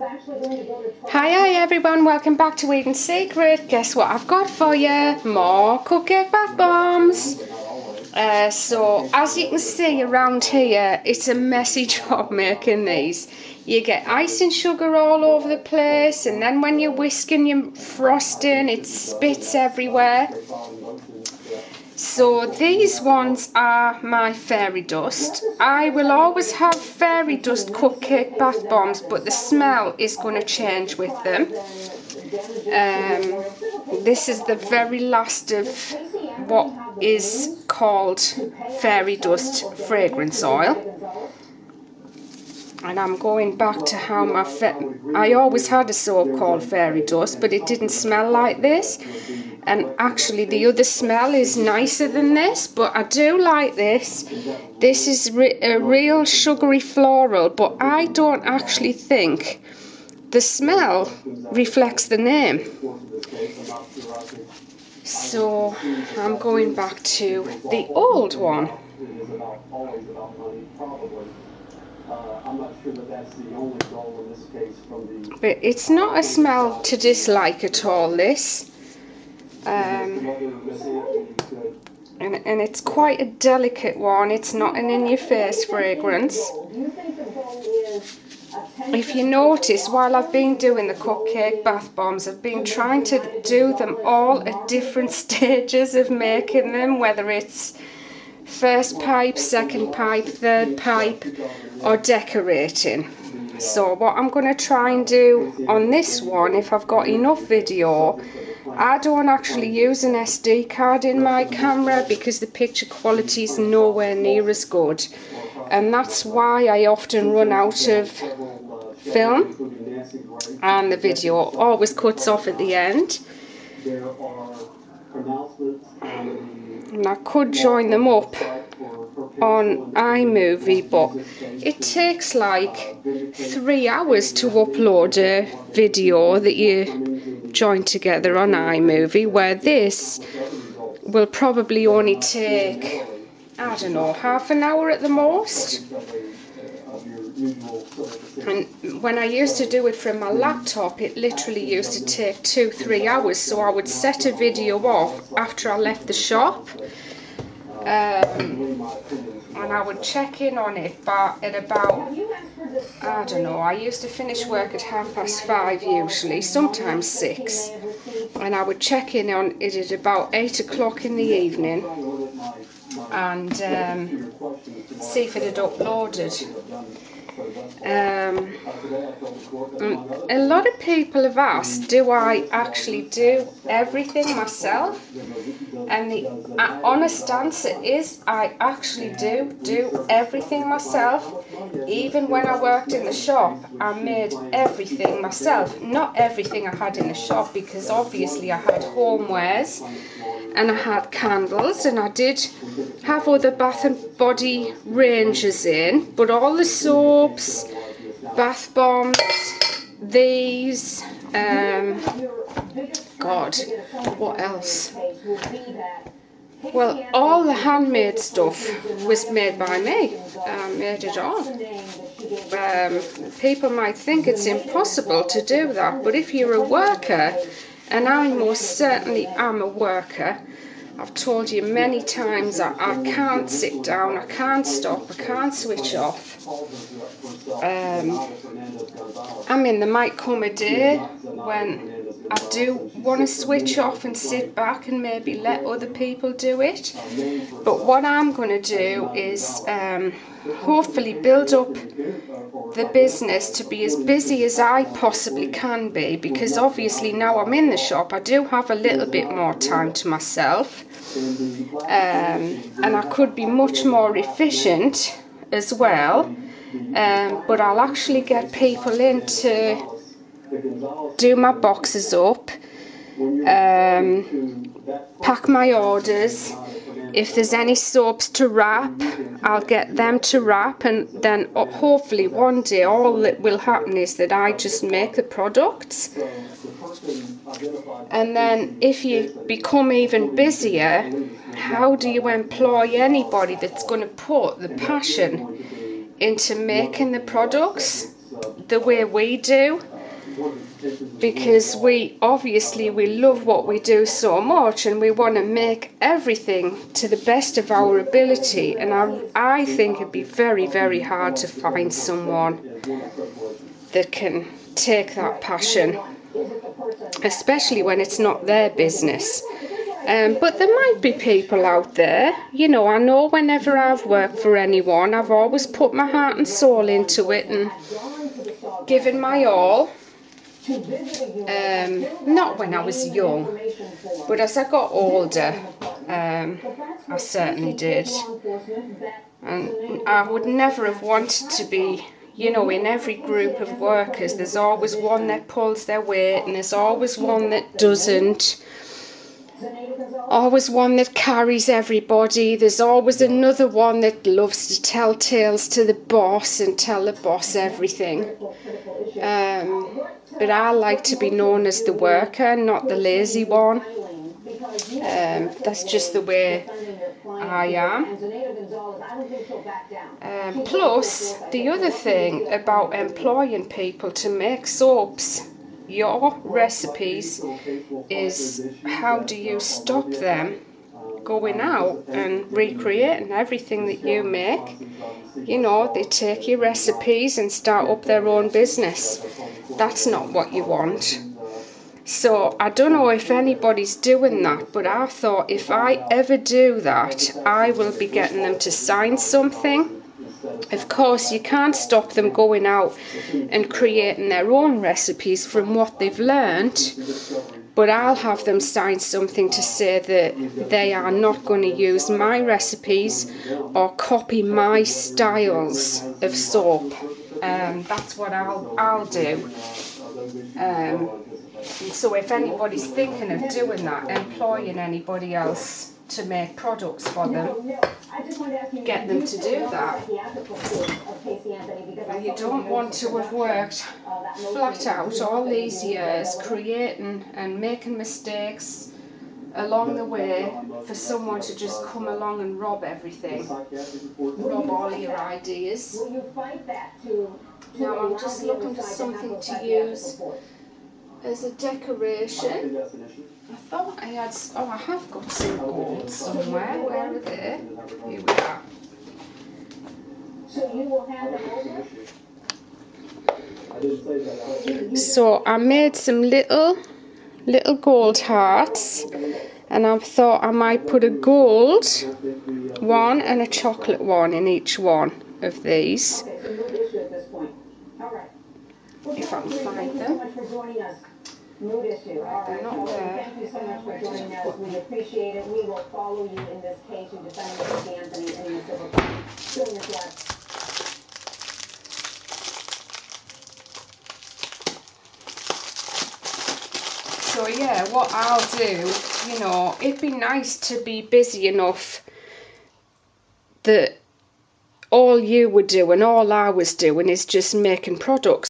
Hi everyone, welcome back to Eating Secret. Guess what I've got for you? More cupcake bath bombs. So as you can see around here, it's a messy job making these. You get ice and sugar all over the place, and then when you're whisking your frosting, it spits everywhere. So these ones are my fairy dust. I will always have fairy dust cupcake bath bombs, but the smell is going to change with them. This is the very last of what is called fairy dust fragrance oil. And I'm going back to how I always had a soap called fairy dust, but it didn't smell like this. And actually the other smell is nicer than this, but I do like this. This is a real sugary floral, but I don't actually think the smell reflects the name. So I'm going back to the old one. I'm not sure that that's the only goal in this case from the... But it's not a smell to dislike at all, this. And it's quite a delicate one. It's not an in-your-face fragrance. If you notice, while I've been doing the cupcake bath bombs, I've been trying to do them all at different stages of making them, whether it's first pipe, second pipe, third pipe, or decorating. So what I'm going to try and do on this one, if I've got enough video, I don't actually use an SD card in my camera because the picture quality is nowhere near as good, and that's why I often run out of film and the video always cuts off at the end. And I could join them up on iMovie, but it takes like 3 hours to upload a video that you join together on iMovie, where this will probably only take, I don't know, half an hour at the most. And when I used to do it from my laptop, it literally used to take 2-3 hours, so I would set a video off after I left the shop, and I would check in on it at about, I don't know, I used to finish work at 5:30 usually, sometimes 6, and I would check in on it at about 8 o'clock in the evening and see if it had uploaded. A lot of people have asked, do I actually do everything myself? And the honest answer is I actually do everything myself. Even when I worked in the shop, I made everything myself. Not everything I had in the shop, because obviously I had homewares and I had candles, and I did have other Bath and Body ranges in, but all the soaps, bath bombs, these, God, what else? Well, all the handmade stuff was made by me. I made it all. People might think it's impossible to do that, but if you're a worker, and I most certainly am a worker, I've told you many times that I can't sit down, I can't stop, I can't switch off. I mean, there might come a day when I do want to switch off and sit back and maybe let other people do it. But what I'm going to do is hopefully build up the business to be as busy as I possibly can be, because obviously now I'm in the shop, I do have a little bit more time to myself, and I could be much more efficient as well, but I'll actually get people in to do my boxes up, pack my orders. If there's any soaps to wrap, I'll get them to wrap, and then hopefully one day all that will happen is that I just make the products. And then if you become even busier, how do you employ anybody that's going to put the passion into making the products the way we do? because we love what we do so much, and we want to make everything to the best of our ability. And I think it'd be very, very hard to find someone that can take that passion, especially when it's not their business. But there might be people out there, you know. I know whenever I've worked for anyone, I've always put my heart and soul into it and given my all. Not when I was young, but as I got older, I certainly did. And I would never have wanted to be, you know, in every group of workers, there's always one that pulls their weight, and there's always one that doesn't. Always one that carries everybody. There's always another one that loves to tell tales to the boss and tell the boss everything. But I like to be known as the worker, not the lazy one. That's just the way I am. Plus, the other thing about employing people to make soaps, your recipes, is how do you stop them going out and recreating everything that you make? You know, they take your recipes and start up their own business. That's not what you want. So I don't know if anybody's doing that, but I thought if I ever do that, I will be getting them to sign something. Of course, you can't stop them going out and creating their own recipes from what they've learned, but I'll have them sign something to say that they are not going to use my recipes or copy my styles of soap. That's what I'll do. So if anybody's thinking of doing that, employing anybody else to make products for them, get them to do that. You don't want to have worked flat out all these years creating and making mistakes along the way for someone to just come along and rob everything, rob all your ideas. Now I'm just looking for something to use as a decoration. I thought I had, I have got some gold somewhere. Where are they? Here we are. So you will hand them over? So I made some little gold hearts, and I thought I might put a gold one and a chocolate one in each one of these. Okay, so no issue at this point. All right. If I can find them. Mood issue. All right. Not there. Thank you so much for joining us. We appreciate it. We will follow you in this case. You're defending Casey Anthony in the civil case. Doing this live. So yeah, what I'll do, you know, it'd be nice to be busy enough that all you were doing, all I was doing is just making products.